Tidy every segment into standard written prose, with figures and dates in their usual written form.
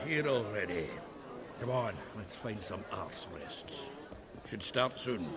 here already. Come on, let's find some arse rests. Should start soon.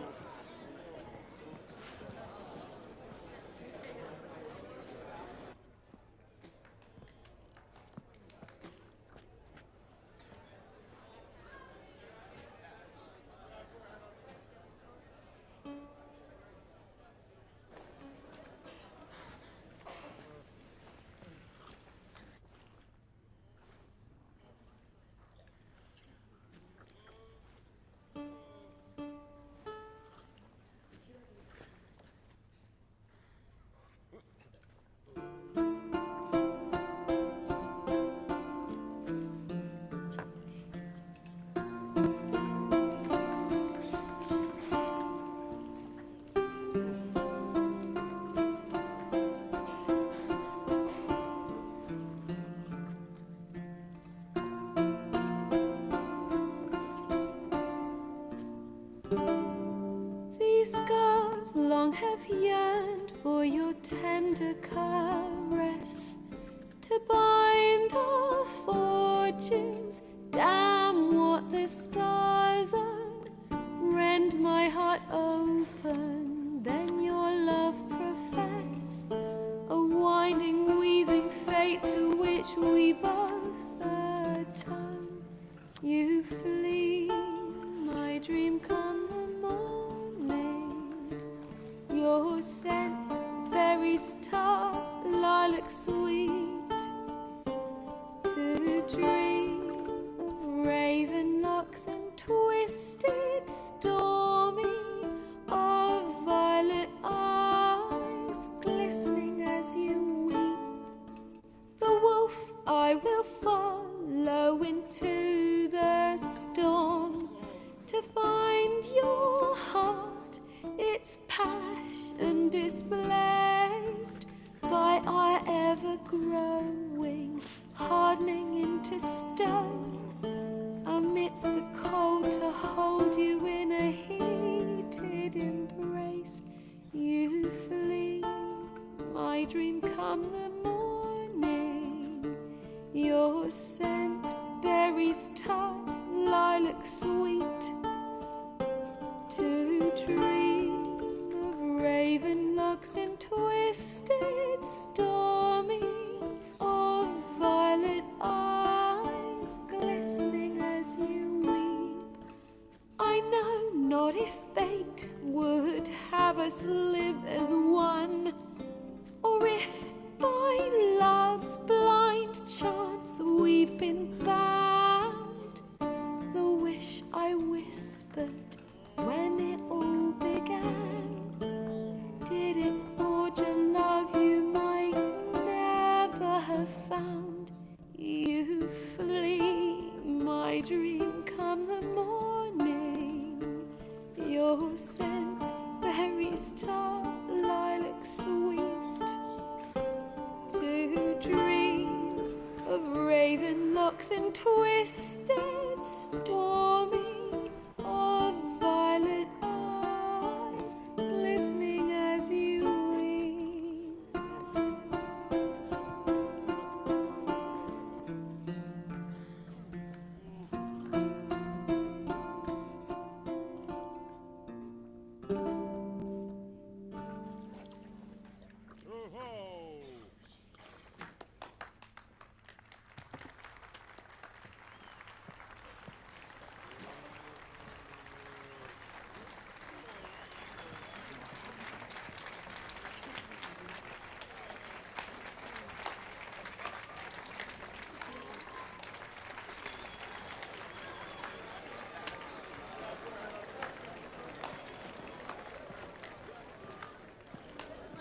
These scars long have yearned for your tender caress, to bind our fortunes. Damn what the stars own. Rend my heart open, then your love profess, a winding, weaving fate to which we both atone. You flee, my dream come the morning. Your scent, berries tart, lilac sweet, to dream of raven locks and twisted stormy, of violet eyes glistening as you weep. The wolf I will follow into the storm, to find your heart, its passion displaced by our ever-growing, hardening into stone, amidst the cold to hold you in a heated embrace. You flee, my dream come the morning. Your scent, berries tart, lilac sweet, to dream of raven locks and twisted stormy, of violet eyes glistening as you weep. I know not if fate would have us live as one, or if by love's blind chance we've been bound. The wish I whispered when it all began, did it forge a love you might never have found? You flee, my dream come the morning. Your scent, berries tart, lilac sweet, to dream of raven locks and twisted stormy, of violet eyes glistening as you weep.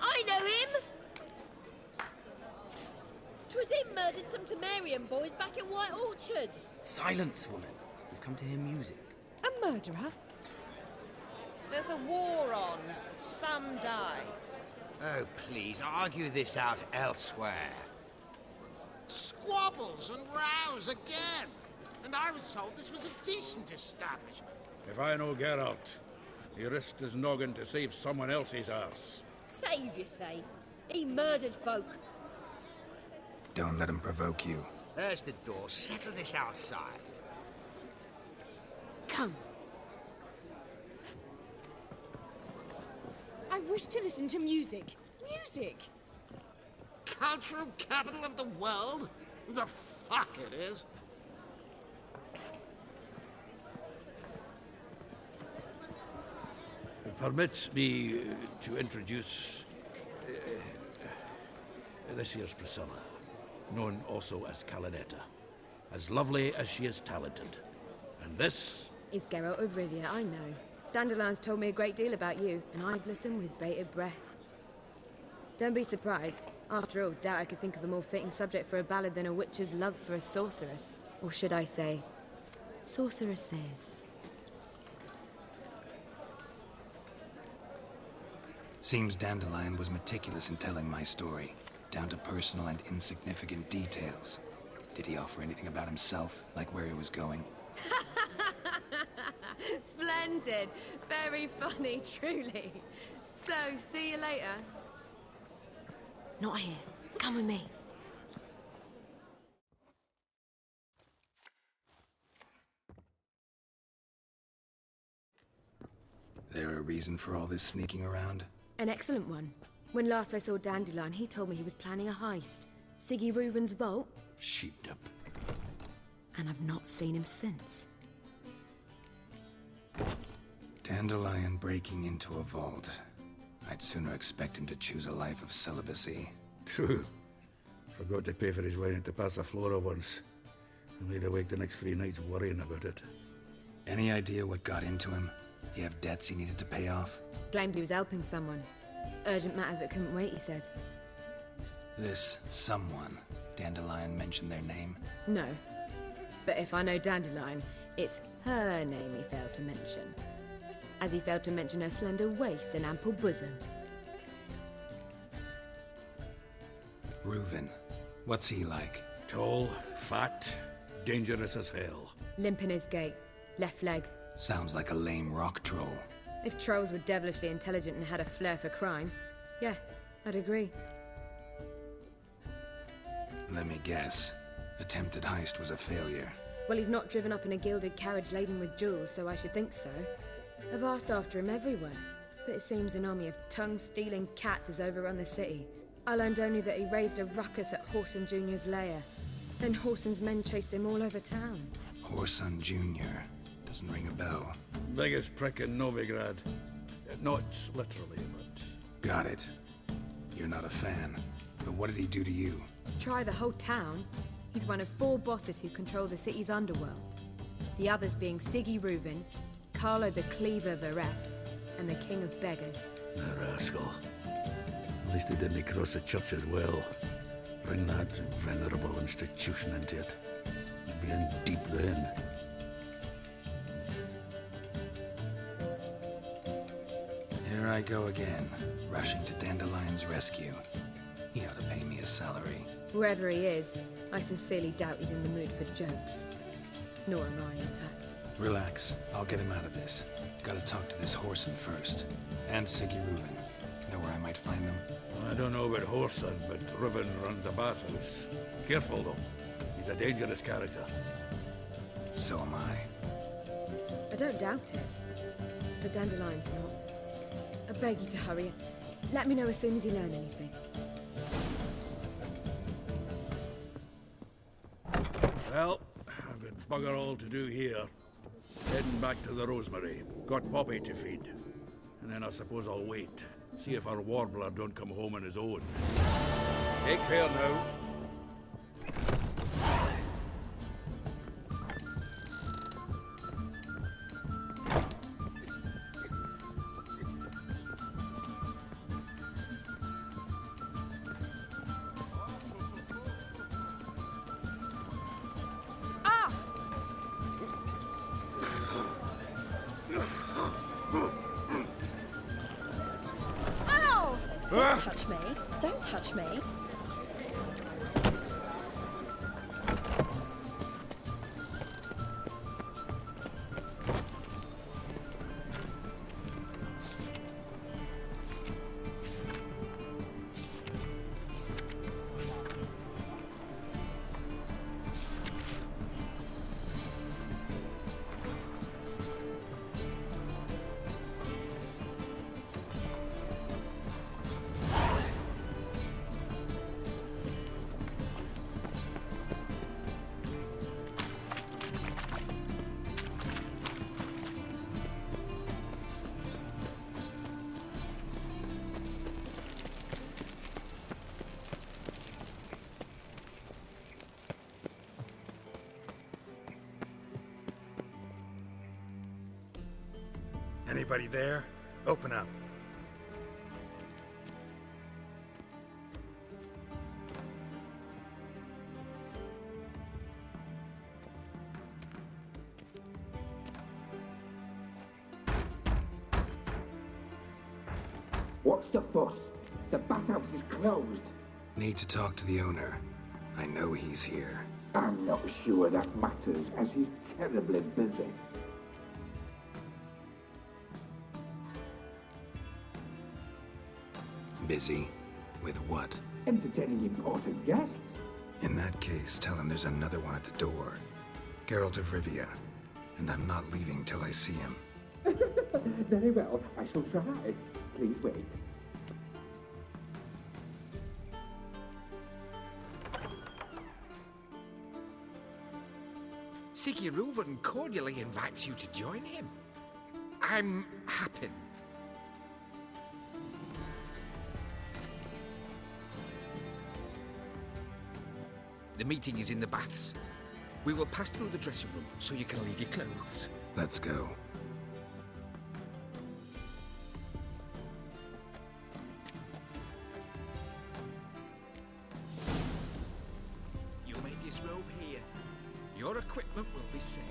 I know him! 'Twas him murdered some Temerian boys back at White Orchard. Silence, woman. We've come to hear music. A murderer? There's a war on. Some die. Oh, please, argue this out elsewhere. Squabbles and rows again! And I was told this was a decent establishment. If I know Geralt, he risked his noggin to save someone else's arse. Save, you say? He murdered folk. Don't let him provoke you. There's the door. Settle this outside. Come. I wish to listen to music. Music! Cultural capital of the world? The fuck it is. Permit me to introduce this here's Priscilla, known also as Calinetta. As lovely as she is talented. And this... It's Geralt of Rivia, I know. Dandelion's told me a great deal about you, and I've listened with bated breath. Don't be surprised. After all, doubt I could think of a more fitting subject for a ballad than a witch's love for a sorceress. Or should I say, sorceresses. Seems Dandelion was meticulous in telling my story, down to personal and insignificant details. Did he offer anything about himself, like where he was going? Splendid. Very funny, truly. So, see you later. Not here. Come with me. There a reason for all this sneaking around? An excellent one. When last I saw Dandelion, he told me he was planning a heist. Siggy Reuven's vault. sheepdip. And I've not seen him since. Dandelion breaking into a vault. I'd sooner expect him to choose a life of celibacy. True. Forgot to pay for his wine at the Passaflora once. And laid awake the next 3 nights worrying about it. Any idea what got into him? He have debts he needed to pay off? Claimed he was helping someone. Urgent matter that couldn't wait, he said. This someone, Dandelion mentioned their name? No. But if I know Dandelion, it's her name he failed to mention. As he failed to mention her slender waist and ample bosom. Reuven. What's he like? Tall, fat, dangerous as hell. Limp in his gait. Left leg. Sounds like a lame rock troll. If trolls were devilishly intelligent and had a flair for crime, yeah, I'd agree. Let me guess. Attempted heist was a failure. Well, he's not driven up in a gilded carriage laden with jewels, so I should think so. I've asked after him everywhere, but it seems an army of tongue-stealing cats has overrun the city. I learned only that he raised a ruckus at Whoreson Jr.'s lair. Then Whoreson's men chased him all over town. Whoreson Jr. Doesn't ring a bell. Biggest prick in Novigrad. Not literally, but... Got it. You're not a fan. But what did he do to you? Try the whole town. He's one of 4 bosses who control the city's underworld. The others being Siggy Reuven, Carlo the Cleaver Varese, and the King of Beggars. The rascal. At least he didn't cross the church as well. Bring that venerable institution into it. You'd be in deep then. Here I go again, rushing to Dandelion's rescue. He ought to pay me a salary. Wherever he is, I sincerely doubt he's in the mood for jokes. Nor am I, in fact. Relax, I'll get him out of this. Gotta talk to this Whoreson first. And Siggy Reuven. Know where I might find them? I don't know about Whoreson, but Reuven runs a bathhouse. Careful, though. He's a dangerous character. So am I. I don't doubt it. But Dandelion's not. I beg you to hurry. Let me know as soon as you learn anything. Well, I've got bugger all to do here. Heading back to the Rosemary. Got Poppy to feed. And then I suppose I'll wait. See if our warbler don't come home on his own. Take care now. Ow! Don't touch me. Don't touch me. Anybody there? Open up. What's the fuss? The bathhouse is closed. Need to talk to the owner. I know he's here. I'm not sure that matters, as he's terribly busy. Busy? With what? Entertaining important guests. In that case, tell him there's another one at the door. Geralt of Rivia. And I'm not leaving till I see him. Very well, I shall try. Please wait. Siggy Reuven cordially invites you to join him. I'm happy. The meeting is in the baths. We will pass through the dressing room so you can leave your clothes. Let's go. You may disrobe here. Your equipment will be safe.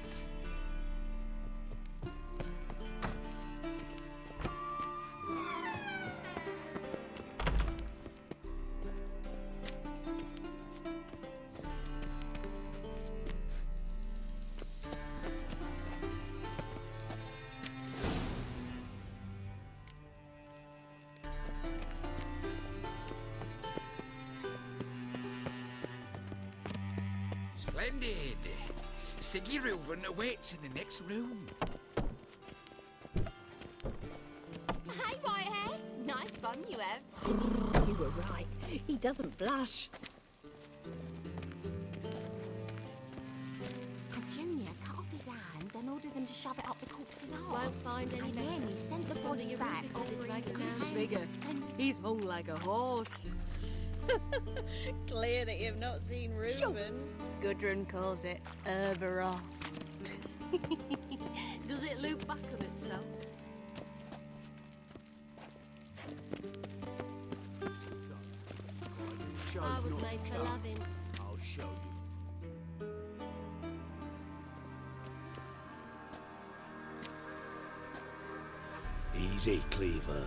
Splendid! Siggy Reuven awaits in the next room. Hey, Whitehead. Nice bum you have. You were right. He doesn't blush. And Junior cut off his hand, then ordered them to shove it up the corpse's arse. Won't find any and then better. he sent the body back, offering bigger. He's hung like a horse. Clear that you've not seen Reuven's. Gudrun calls it Herberos. Does it loop back on itself? I was made for loving. I'll show you. Easy, Cleaver.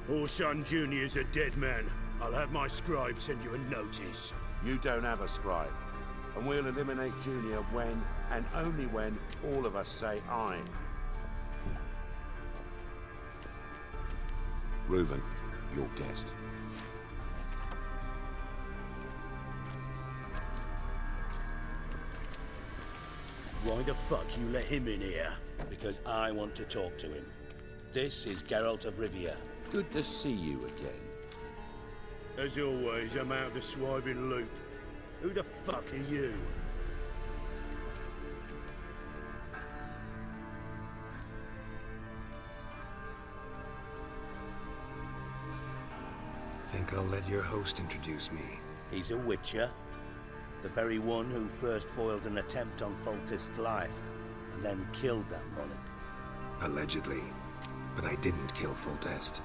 Orson Jr.'s a dead man. I'll have my scribe send you a notice. You don't have a scribe. And we'll eliminate Junior when, and only when, all of us say aye. Reuven, your guest. Why the fuck you let him in here? Because I want to talk to him. This is Geralt of Rivia. Good to see you again. As always, I'm out of the swiving loop. Who the fuck are you? Think I'll let your host introduce me. He's a witcher. The very one who first foiled an attempt on Foltest's life, and then killed that monarch. Allegedly. But I didn't kill Foltest.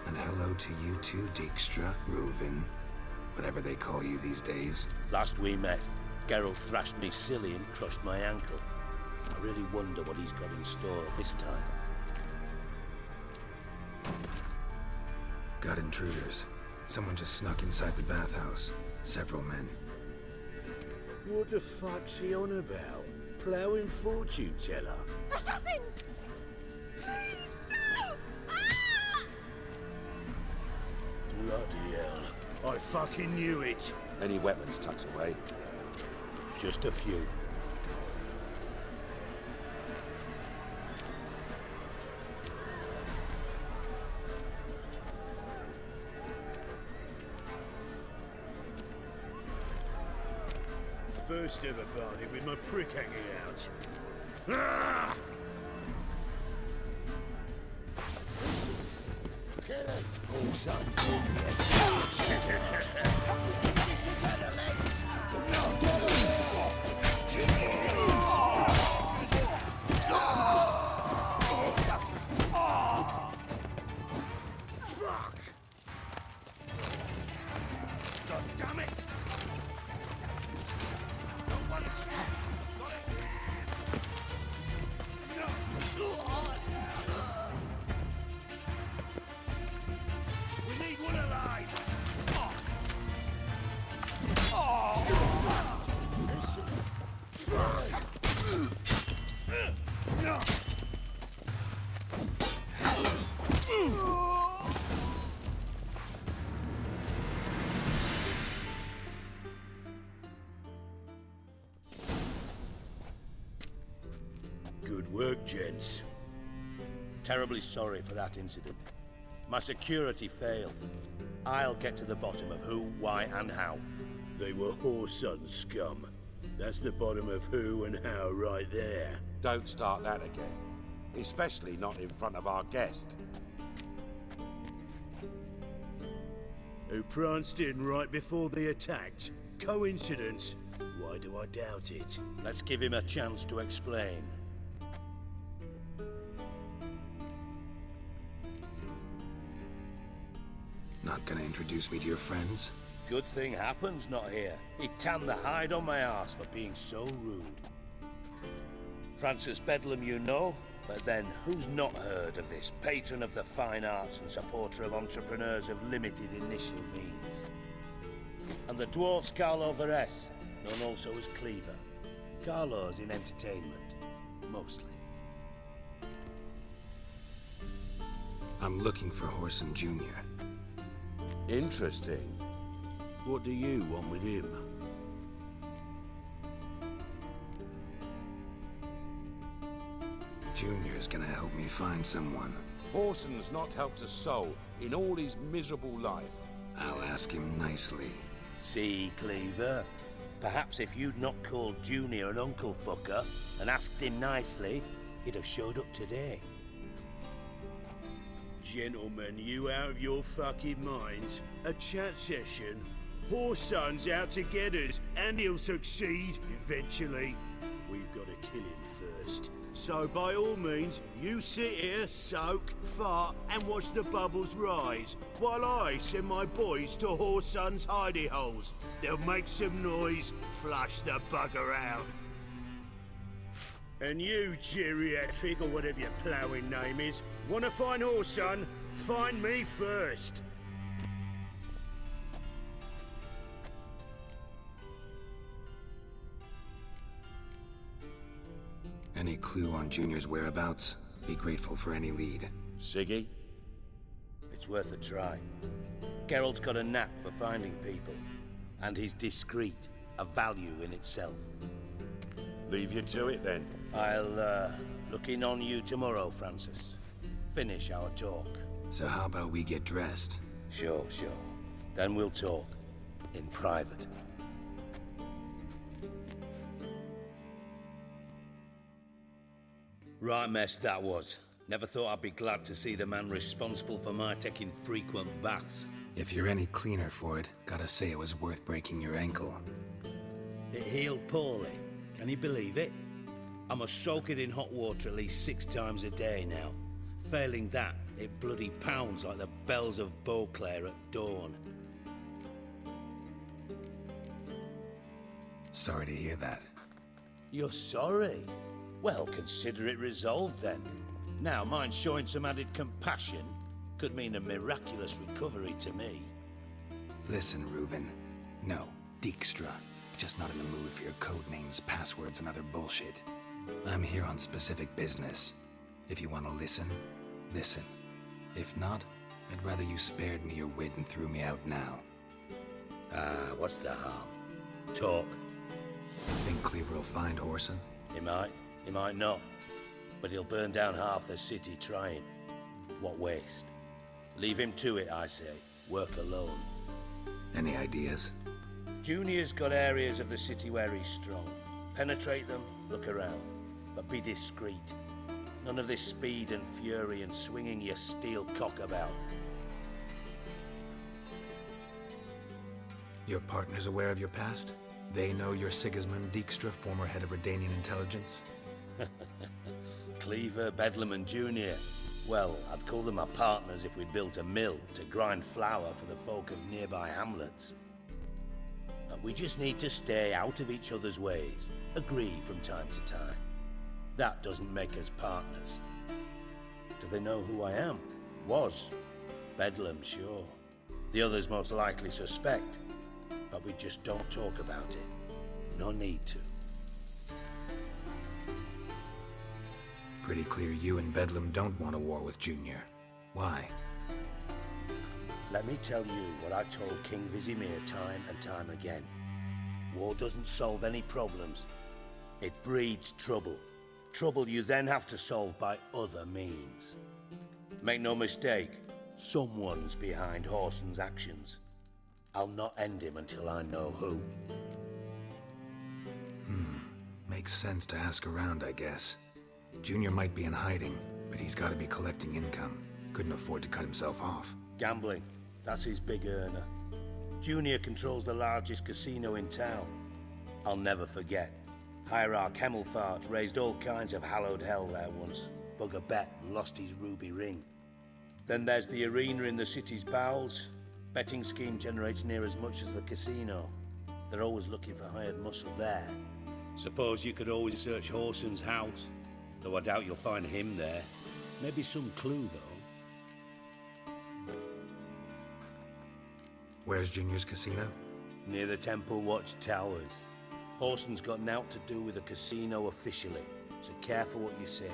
And hello to you too, Dijkstra, Reuven, whatever they call you these days. Last we met, Geralt thrashed me silly and crushed my ankle. I really wonder what he's got in store this time. Got intruders. Someone just snuck inside the bathhouse. Several men. What the fuck's he on about? Ploughing fortune teller? Assassins! Please, no! Ah! Bloody hell. I fucking knew it. Any weapons tucked away? Just a few. First ever party with my prick hanging out. Ah! Good work, gents. Terribly sorry for that incident. My security failed. I'll get to the bottom of who, why, and how. They were Whoreson scum. That's the bottom of who and how right there. Don't start that again. Especially not in front of our guest. Who pranced in right before they attacked. Coincidence? Why do I doubt it? Let's give him a chance to explain. Not gonna introduce me to your friends? Good thing Happen's not here. He'd tan the hide on my ass for being so rude. Francis Bedlam you know, but then who's not heard of this patron of the fine arts and supporter of entrepreneurs of limited initial means? And the dwarf's Carlo Varese, known also as Cleaver. Carlo's in entertainment, mostly. I'm looking for Whoreson Jr. Interesting. What do you want with him? Junior's gonna help me find someone. Whoreson's not helped a soul in all his miserable life. I'll ask him nicely. See, Cleaver? Perhaps if you'd not called Junior an uncle fucker and asked him nicely, he'd have showed up today. Gentlemen, you out of your fucking minds? A chat session? Whoreson's out to get us, and he'll succeed eventually. We've got to kill him first. So by all means, you sit here, soak, fart, and watch the bubbles rise, while I send my boys to Whoreson's hidey holes. They'll make some noise, flush the bugger out. And you, geriatric, or whatever your ploughing name is, wanna find Whoreson? Find me first. Any clue on Junior's whereabouts? Be grateful for any lead. Siggy? It's worth a try. Geralt's got a knack for finding people. And he's discreet, a value in itself. Leave you to it then. I'll, look in on you tomorrow, Francis. Finish our talk. So how about we get dressed? Sure. Then we'll talk. In private. Right mess that was. Never thought I'd be glad to see the man responsible for my taking frequent baths. If you're any cleaner for it, gotta say it was worth breaking your ankle. It healed poorly. Can you believe it? I must soak it in hot water at least 6 times a day now. Failing that, it bloody pounds like the bells of Beauclair at dawn. Sorry to hear that. You're sorry? Well, consider it resolved then. Now, mine showing some added compassion could mean a miraculous recovery to me. Listen, Reuven. No, Dijkstra. Just not in the mood for your code names, passwords, and other bullshit. I'm here on specific business. If you want to listen, listen. If not, I'd rather you spared me your wit and threw me out now. What's the harm? Talk. You think Cleaver will find Whoreson? He might not. But he'll burn down half the city trying. What waste? Leave him to it, I say. Work alone. Any ideas? Junior's got areas of the city where he's strong. Penetrate them, look around. But be discreet. None of this speed and fury and swinging your steel cock about. Your partner's aware of your past? They know you're Sigismund Dijkstra, former head of Redanian intelligence? Cleaver, Bedlam and Junior. Well, I'd call them our partners if we built a mill to grind flour for the folk of nearby hamlets. But we just need to stay out of each other's ways, agree from time to time. That doesn't make us partners. Do they know who I am? Was. Bedlam, sure. The others most likely suspect. But we just don't talk about it. No need to. Pretty clear you and Bedlam don't want a war with Junior. Why? Let me tell you what I told King Vizimir time and time again. War doesn't solve any problems. It breeds trouble. Trouble you then have to solve by other means. Make no mistake, someone's behind Horson's actions. I'll not end him until I know who. Makes sense to ask around, I guess. Junior might be in hiding, but he's got to be collecting income. Couldn't afford to cut himself off. Gambling, that's his big earner. Junior controls the largest casino in town. I'll never forget. Hierarch Hemmelfart raised all kinds of hallowed hell there once. Bugger bet and lost his ruby ring. Then there's the arena in the city's bowels. Betting scheme generates near as much as the casino. They're always looking for hired muscle there. Suppose you could always search Horson's house, though I doubt you'll find him there. Maybe some clue, though. Where's Junior's casino? Near the Temple Watch Towers. Horson's got naught to do with the casino officially, so careful what you say.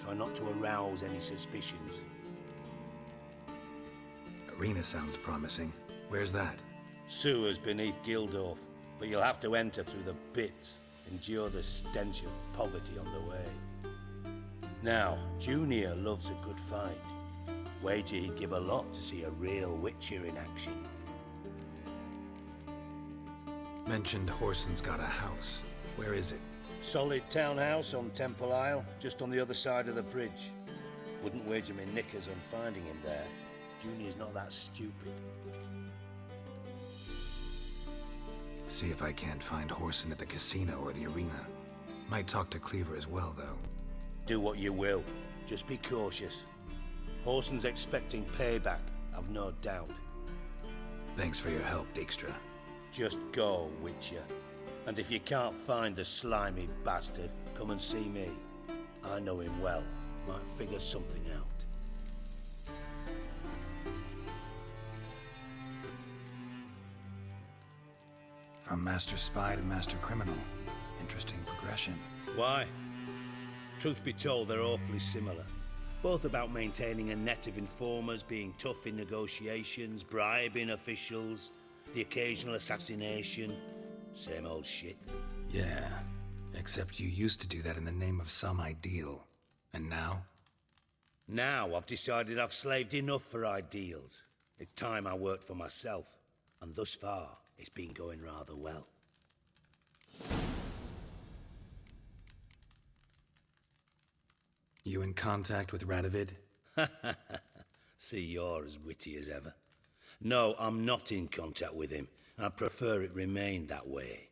Try not to arouse any suspicions. Arena sounds promising. Where's that? Sewers beneath Gildorf, but you'll have to enter through the bits. Endure the stench of poverty on the way. Now, Junior loves a good fight. Wager he'd give a lot to see a real Witcher in action. Mentioned Horson's got a house. Where is it? Solid townhouse on Temple Isle, just on the other side of the bridge. Wouldn't wager me knickers on finding him there. Junior's not that stupid. See if I can't find Horson at the casino or the arena. Might talk to Cleaver as well, though. Do what you will. Just be cautious. Horson's expecting payback, I've no doubt. Thanks for your help, Dijkstra. Just go, Witcher. And if you can't find the slimy bastard, come and see me. I know him well. Might figure something out. From Master Spy to Master Criminal. Interesting progression. Why? Truth be told, they're awfully similar. Both about maintaining a net of informers, being tough in negotiations, bribing officials, the occasional assassination. Same old shit. Yeah, except you used to do that in the name of some ideal. And now? Now I've decided I've slaved enough for ideals. It's time I worked for myself. And thus far, it's been going rather well. You in contact with Radovid? See, you're as witty as ever. No, I'm not in contact with him. I prefer it remained that way.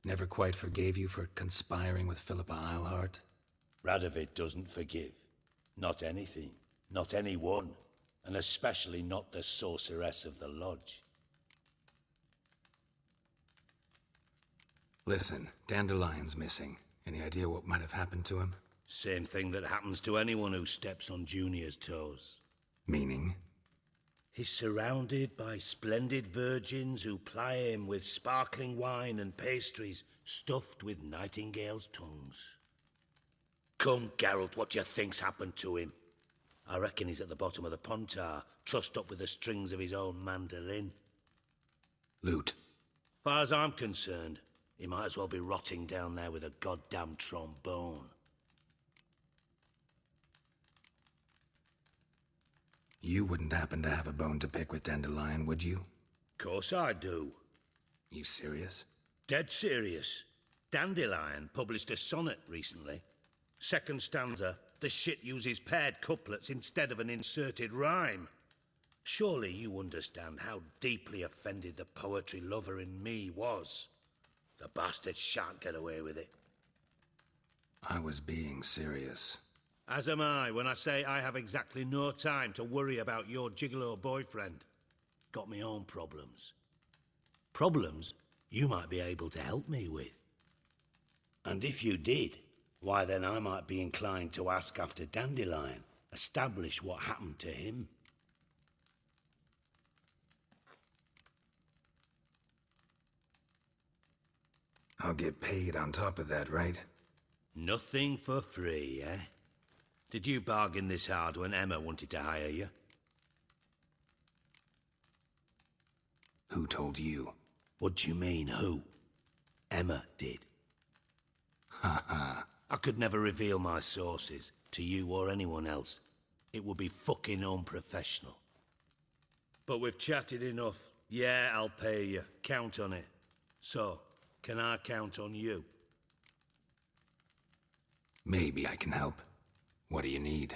Never quite forgave you for conspiring with Philippa Eilhart? Radovid doesn't forgive. Not anything. Not anyone. And especially not the sorceress of the Lodge. Listen, Dandelion's missing. Any idea what might have happened to him? Same thing that happens to anyone who steps on Junior's toes. Meaning? He's surrounded by splendid virgins who ply him with sparkling wine and pastries stuffed with nightingales' tongues. Come, Geralt, what do you think's happened to him? I reckon he's at the bottom of the Pontar, trussed up with the strings of his own mandolin. Loot. Far as I'm concerned, he might as well be rotting down there with a goddamn trombone. You wouldn't happen to have a bone to pick with Dandelion, would you? Course I do. You serious? Dead serious. Dandelion published a sonnet recently. Second stanza, the shit uses paired couplets instead of an inserted rhyme. Surely you understand how deeply offended the poetry lover in me was. The bastard shan't get away with it. I was being serious. As am I when I say I have exactly no time to worry about your gigolo boyfriend. Got me own problems. Problems you might be able to help me with. And if you did, why then I might be inclined to ask after Dandelion, establish what happened to him. I'll get paid on top of that, right? Nothing for free, eh? Did you bargain this hard when Emma wanted to hire you? Who told you? What do you mean, who? Emma did. Ha ha. I could never reveal my sources to you or anyone else. It would be fucking unprofessional. But we've chatted enough. Yeah, I'll pay you. Count on it. So, can I count on you? Maybe I can help. What do you need?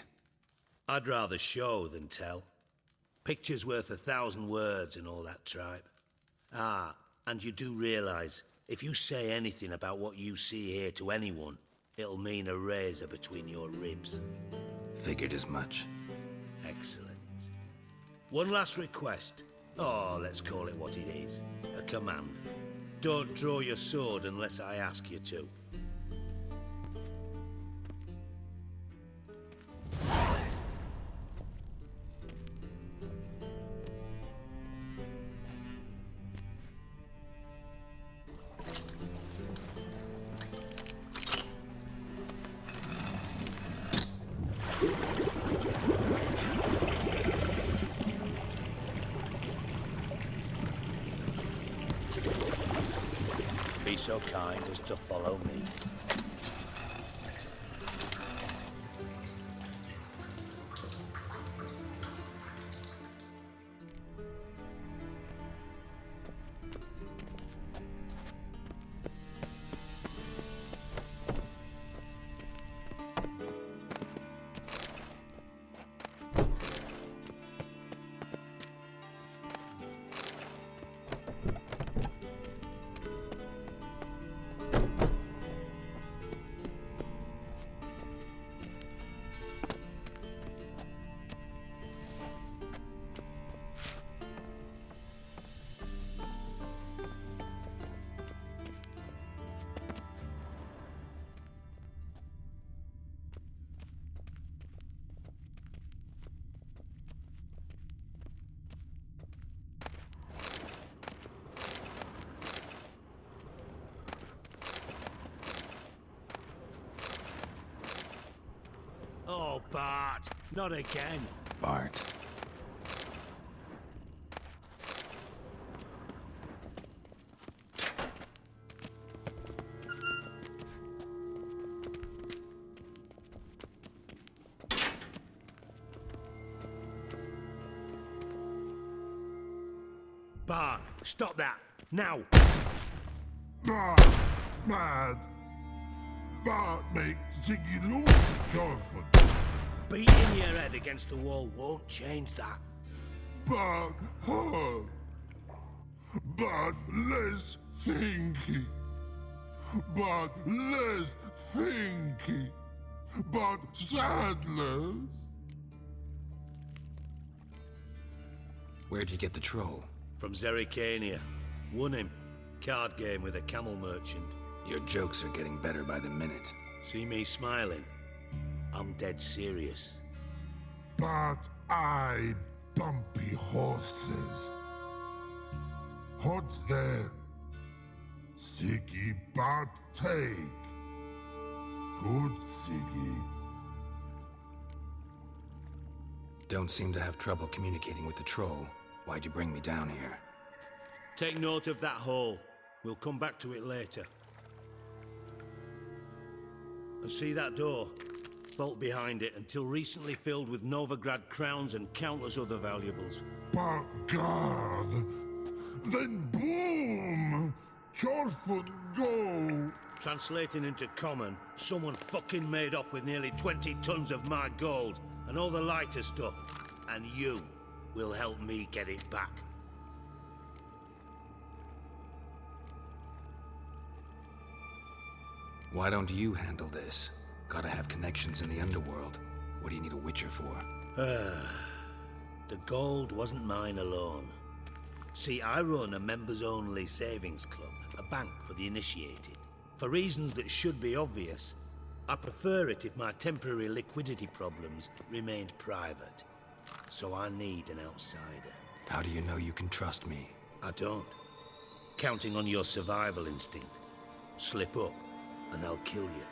I'd rather show than tell. Picture's worth 1,000 words and all that tripe. Ah, and you do realise, if you say anything about what you see here to anyone, it'll mean a razor between your ribs. Figured as much. Excellent. One last request. Oh, let's call it what it is. A command. Don't draw your sword unless I ask you to. Be so kind as to follow me. Oh, Bart, not again. Bart. Bart, stop that, now! Bart, mad. Bart makes Ziggy lose joyful. Beating your head against the wall won't change that. Bart hurt. Bart less thinky. Bart less thinky. Bart sadless. Where'd you get the troll? From Zerrikania. Won him. Card game with a camel merchant. Your jokes are getting better by the minute. See me smiling? I'm dead serious. But I bumpy horses. What then? Siggy but take. Good Siggy. Don't seem to have trouble communicating with the troll. Why'd you bring me down here? Take note of that hole. We'll come back to it later. And see that door? Vault behind it, until recently filled with Novigrad crowns and countless other valuables. But God, then boom! Chorford go! Translating into common, someone fucking made off with nearly 20 tons of my gold, and all the lighter stuff. And you will help me get it back. Why don't you handle this? Gotta have connections in the underworld. What do you need a Witcher for? The gold wasn't mine alone. See, I run a members-only savings club, a bank for the initiated. For reasons that should be obvious, I prefer it if my temporary liquidity problems remained private. So I need an outsider. How do you know you can trust me? I don't. Counting on your survival instinct. Slip up, and I'll kill you.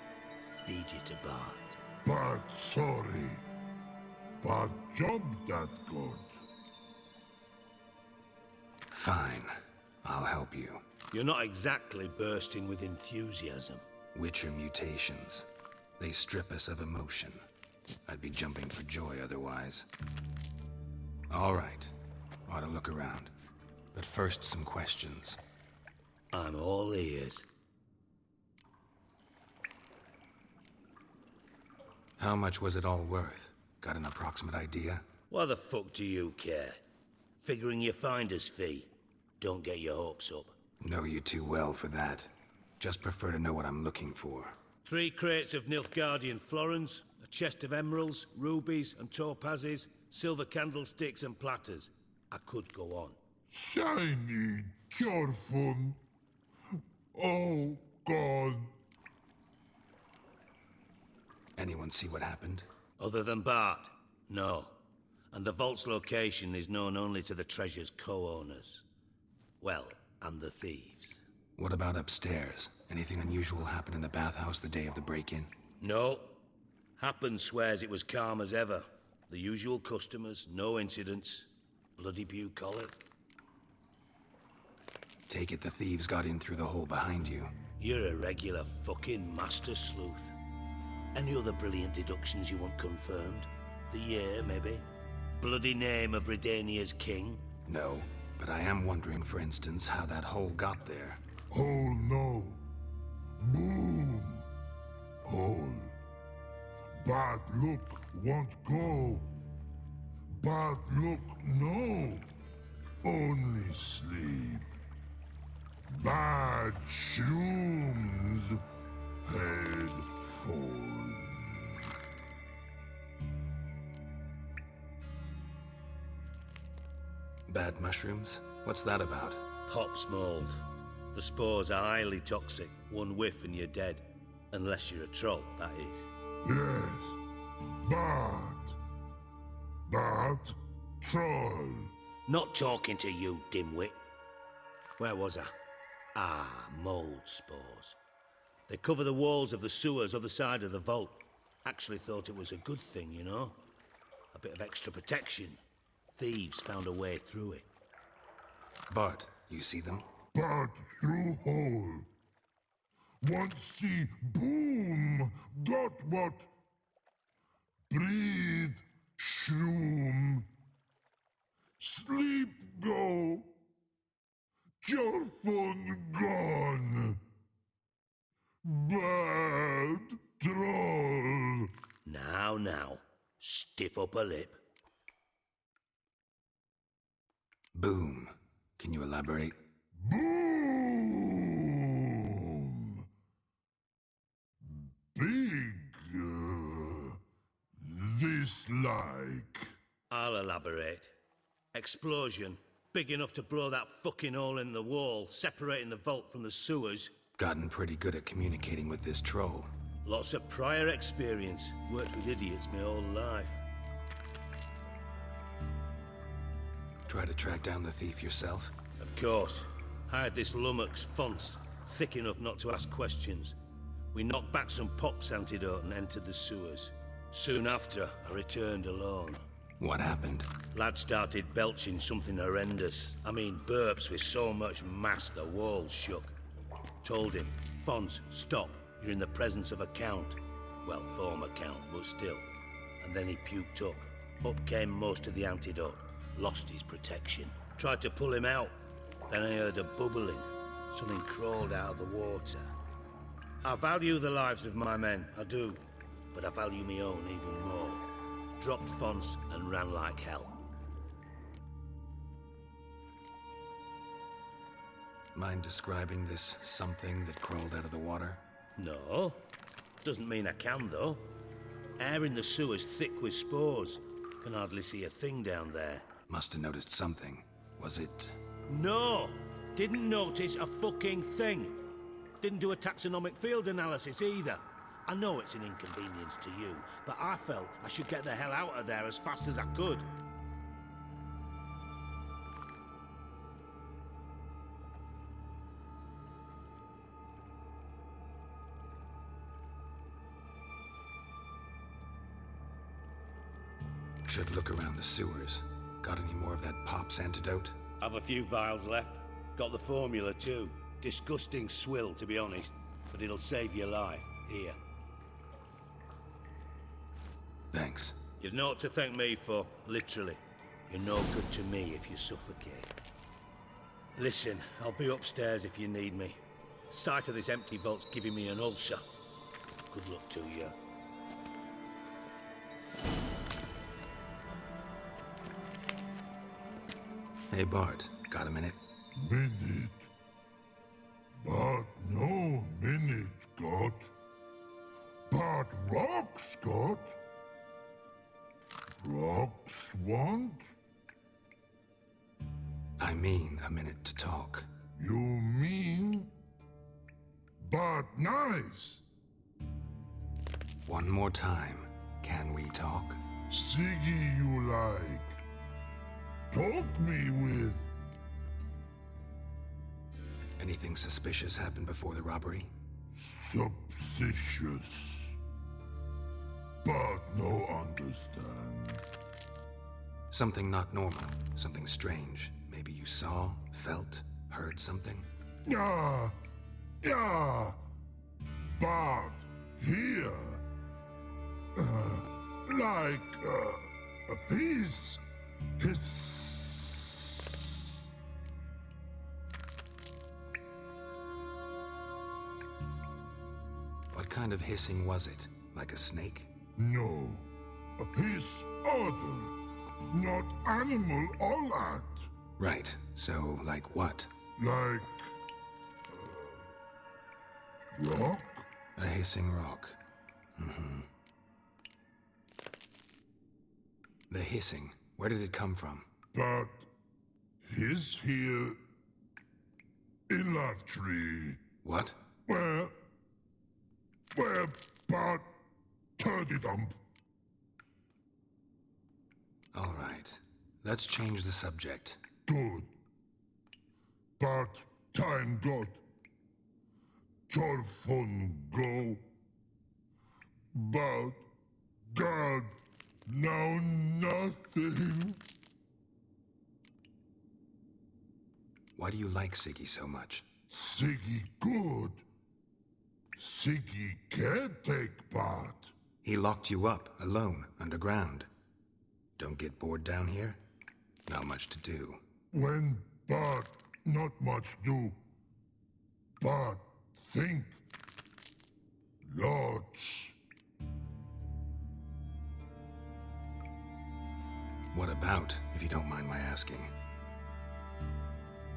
Lead you to Bart. But sorry. But job that good. Fine. I'll help you. You're not exactly bursting with enthusiasm. Witcher mutations. They strip us of emotion. I'd be jumping for joy otherwise. All right. Ought to look around. But first, some questions. I'm all ears. How much was it all worth? Got an approximate idea? Why the fuck do you care? Figuring your finder's fee. Don't get your hopes up. Know you too well for that. Just prefer to know what I'm looking for. 3 crates of Nilfgaardian florins, a chest of emeralds, rubies and topazes, silver candlesticks and platters. I could go on. Shiny Jorfun. Oh, God. Anyone see what happened? Other than Bart? No. And the vault's location is known only to the treasure's co-owners. Well, and the thieves. What about upstairs? Anything unusual happen in the bathhouse the day of the break-in? No. Happen swears it was calm as ever. The usual customers, no incidents. Bloody bucolic. Take it the thieves got in through the hole behind you. You're a regular fucking master sleuth. Any other brilliant deductions you want confirmed? The year, maybe? Bloody name of Redania's king? No, but I am wondering, for instance, how that hole got there. Hole no. Boom. Hole. Bad look won't go. Bad look no. Only sleep. Bad shrooms. Head falls. Bad mushrooms? What's that about? Pop's mold. The spores are highly toxic. One whiff and you're dead. Unless you're a troll, that is. Yes. Bad troll. Not talking to you, dimwit. Where was I? Ah, mold spores. They cover the walls of the sewers other side of the vault. Actually thought it was a good thing, you know? A bit of extra protection. Thieves found a way through it. Bart, you see them? Bad through hole. Want see boom. Got what? Breathe. Shroom. Sleep go. Jorfun gone. Bad troll. Now. Stiff upper lip. Boom. Can you elaborate? Boom. Big. This like. I'll elaborate. Explosion. Big enough to blow that fucking hole in the wall, separating the vault from the sewers. Gotten pretty good at communicating with this troll. Lots of prior experience. Worked with idiots my whole life. Try to track down the thief yourself? Of course. Hired this lummox, Fonce, thick enough not to ask questions. We knocked back some Pop's antidote and entered the sewers. Soon after, I returned alone. What happened? Lad started belching something horrendous. I mean, burps with so much mass the walls shook. Told him, Fonce, stop. You're in the presence of a count. Well, former count, but still. And then he puked up. Up came most of the antidote. Lost his protection. Tried to pull him out. Then I heard a bubbling. Something crawled out of the water. I value the lives of my men, I do. But I value my own even more. Dropped Fonce and ran like hell. Mind describing this something that crawled out of the water? No. Doesn't mean I can, though. Air in the sewer's thick with spores. Can hardly see a thing down there. Must have noticed something. Was it... No! Didn't notice a fucking thing. Didn't do a taxonomic field analysis either. I know it's an inconvenience to you, but I felt I should get the hell out of there as fast as I could. Should look around the sewers. Got any more of that Pop's antidote? Have a few vials left. Got the formula too. Disgusting swill, to be honest. But it'll save your life. Here. Thanks. You've naught to thank me for, literally. You're no good to me if you suffocate. Listen, I'll be upstairs if you need me. Sight of this empty vault's giving me an ulcer. Good luck to you. Hey, Bart, got a minute? Minute. But no minute, got. But rocks, got. Rocks want? I mean a minute to talk. You mean? But nice. One more time. Can we talk? Siggy you like. Talk me with. Anything suspicious happened before the robbery? Suspicious. But no understand. Something not normal. Something strange. Maybe you saw, felt, heard something? Yeah. Yeah. But here. His. What kind of hissing was it? Like a snake? No. His other. Not animal all at. Right. So, like what? Like. Rock? A hissing rock. Mm-hmm. The hissing. Where did it come from? But. His here. In Love Tree. What? Where, but. Turdy dump. All right. Let's change the subject. Good. But time got. Jorfun go. But God, now nothing. Why do you like Siggy so much? Siggy good. Siggy can't take part. He locked you up, alone, underground. Don't get bored down here? Not much to do. When but not much do. But think. Lots. What about, if you don't mind my asking?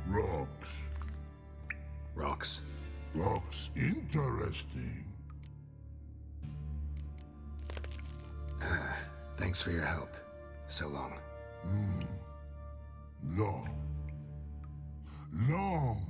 Rocks. Rocks? Rocks interesting. Thanks for your help. So long. Long. Long.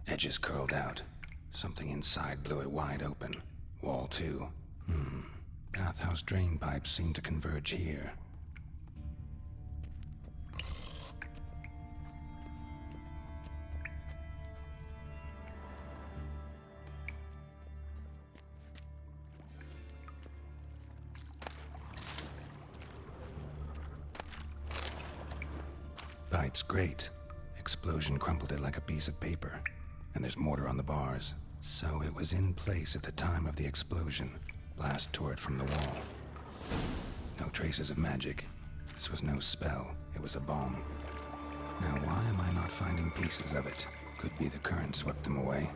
Edges curled out. Something inside blew it wide open. Wall too. Bathhouse drain pipes seem to converge here. pipe's great. Explosion crumpled it like a piece of paper. And there's mortar on the bars. So it was in place at the time of the explosion. Blast tore it from the wall. No traces of magic. This was no spell. It was a bomb. Now why am I not finding pieces of it? Could be the current swept them away.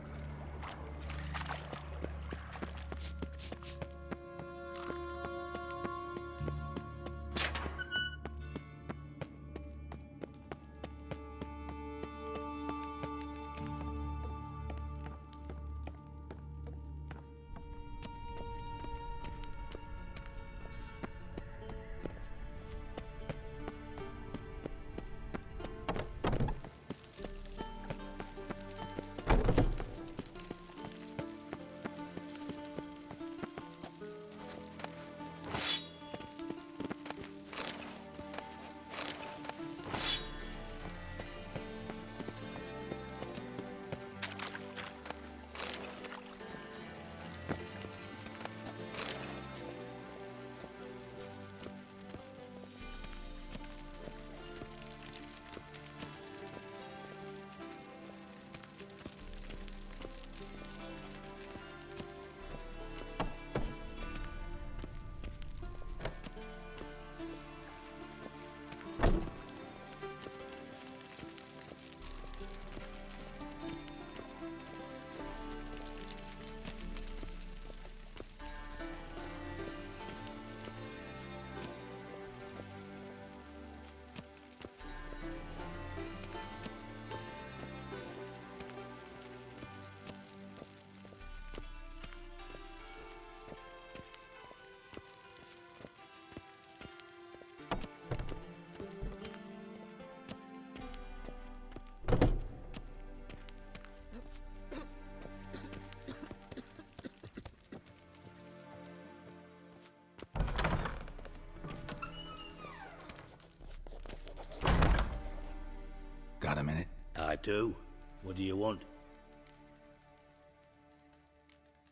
Got a minute? I do. What do you want?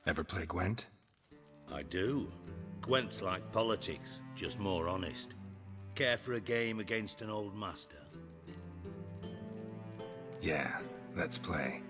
Ever play Gwent? I do. Gwent's like politics, just more honest. Care for a game against an old master? Yeah, let's play.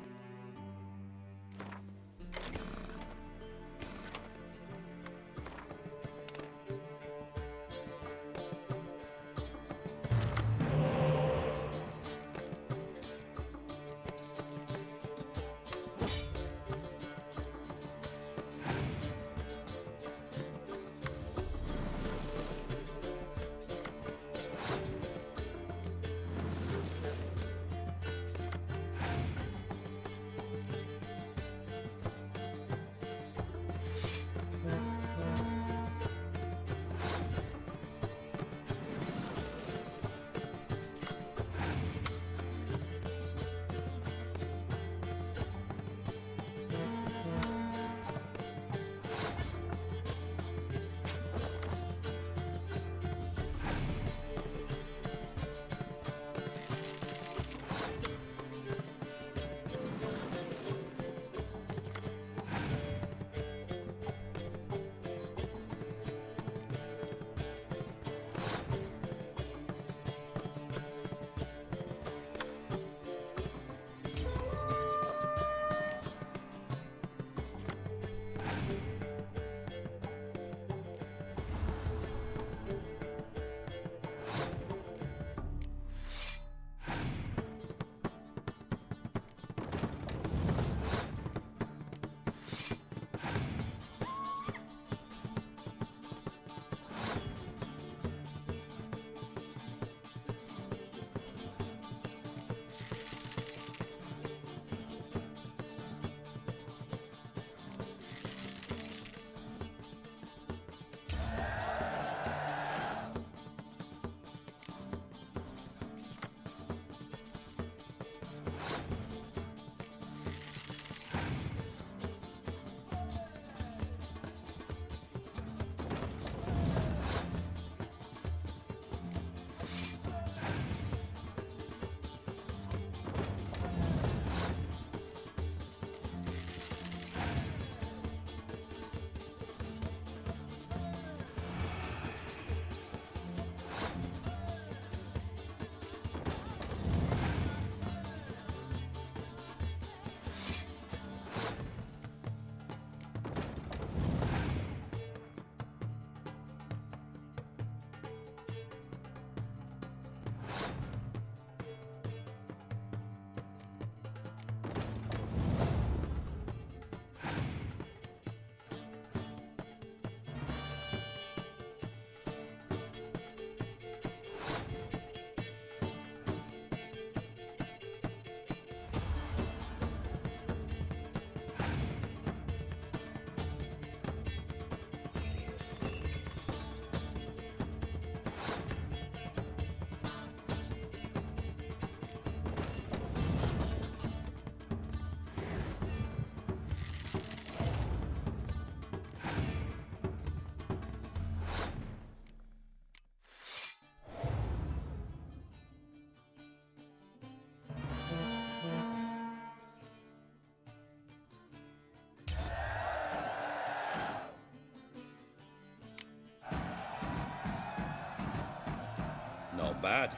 bad.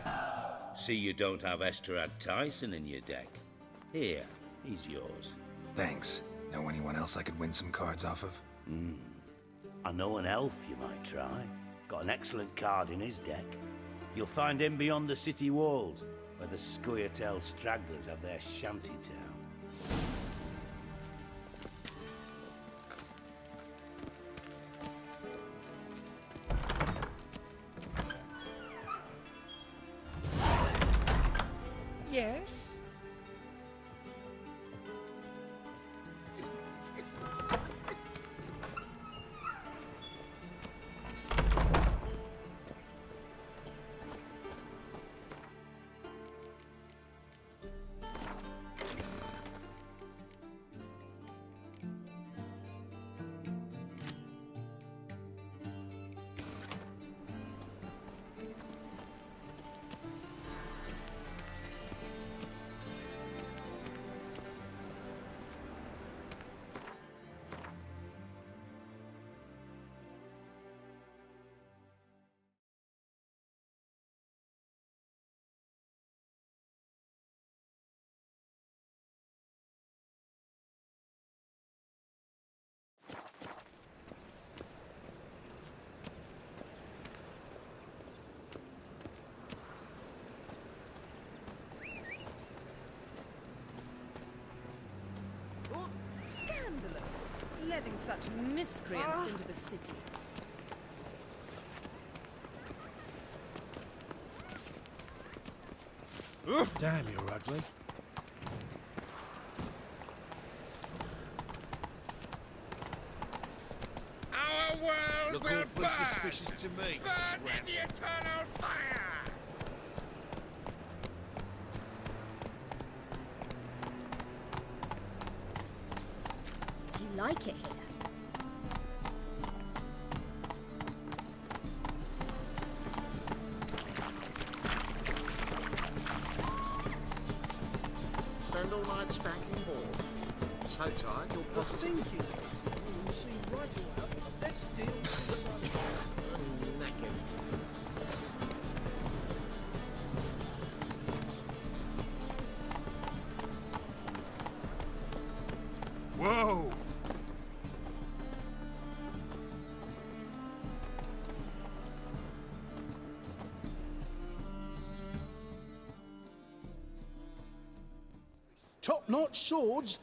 See you don't have Esterad Tyson in your deck. Here, he's yours. Thanks. Know anyone else I could win some cards off of? I know an elf you might try. Got an excellent card in his deck. You'll find him beyond the city walls, where the Scoia'tael stragglers have their shanty town. Yes? Scandalous! Letting such miscreants into the city. Damn, you're ugly. Our world Look will awfully burn! suspicious to me. Burn in the eternal fire! Do you like it here? Spend all night spanking balls. So tired you'll possibly... Thinking, you'll see right away. Let's deal with this. Knackered. Whoa! Top-notch swords.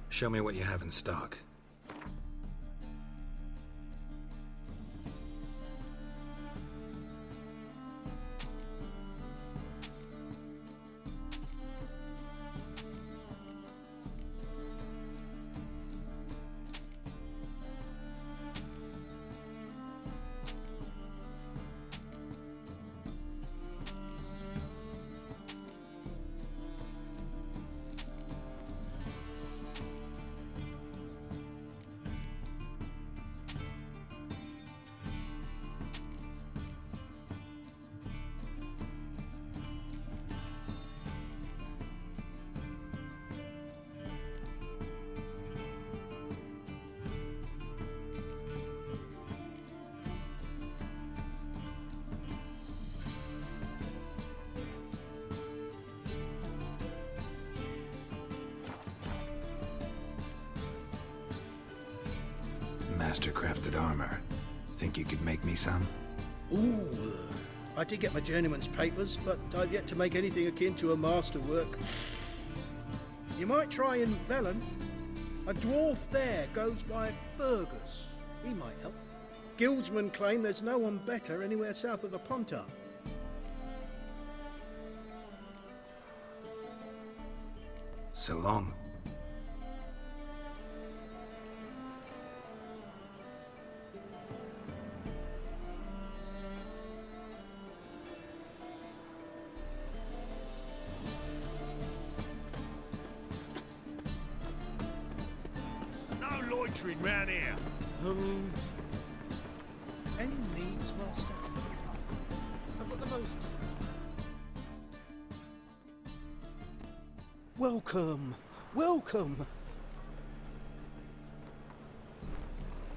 Show me what you have in stock. Master-crafted armor. Think you could make me some? Ooh, I did get my journeyman's papers, but I've yet to make anything akin to a masterwork. You might try in Velen. A dwarf there goes by Fergus. He might help. Guildsmen claim there's no one better anywhere south of the Pontar. So long. No loitering round here. Any needs, master? I've got the most. Welcome, welcome.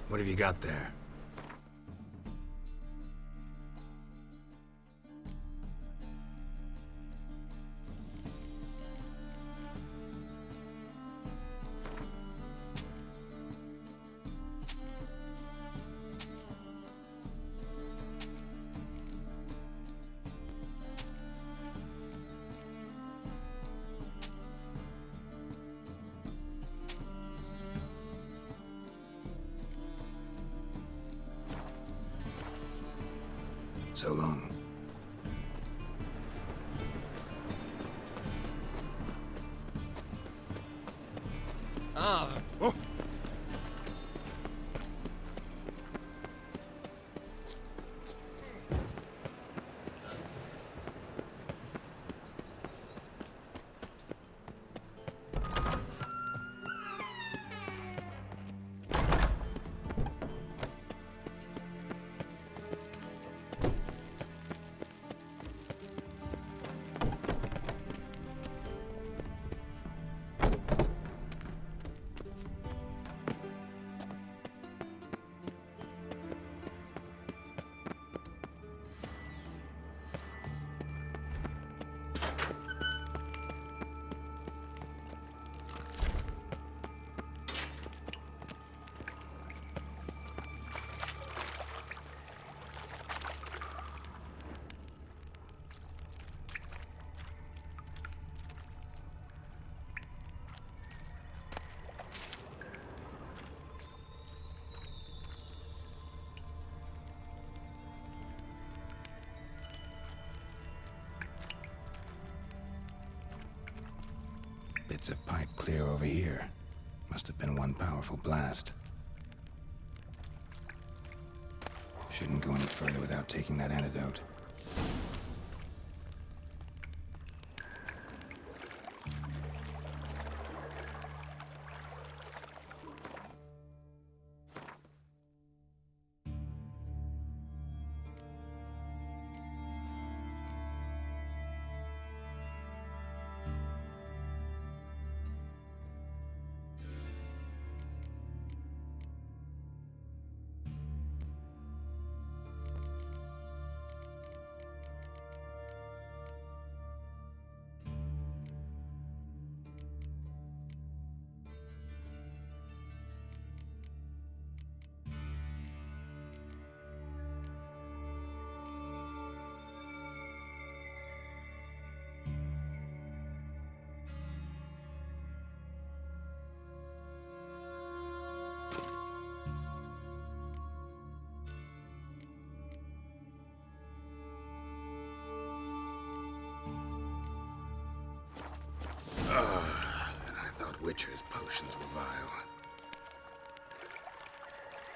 What have you got there? So long. Oh. Bits of pipe clear over here. Must have been one powerful blast. Shouldn't go any further without taking that antidote. And I thought Witcher's potions were vile.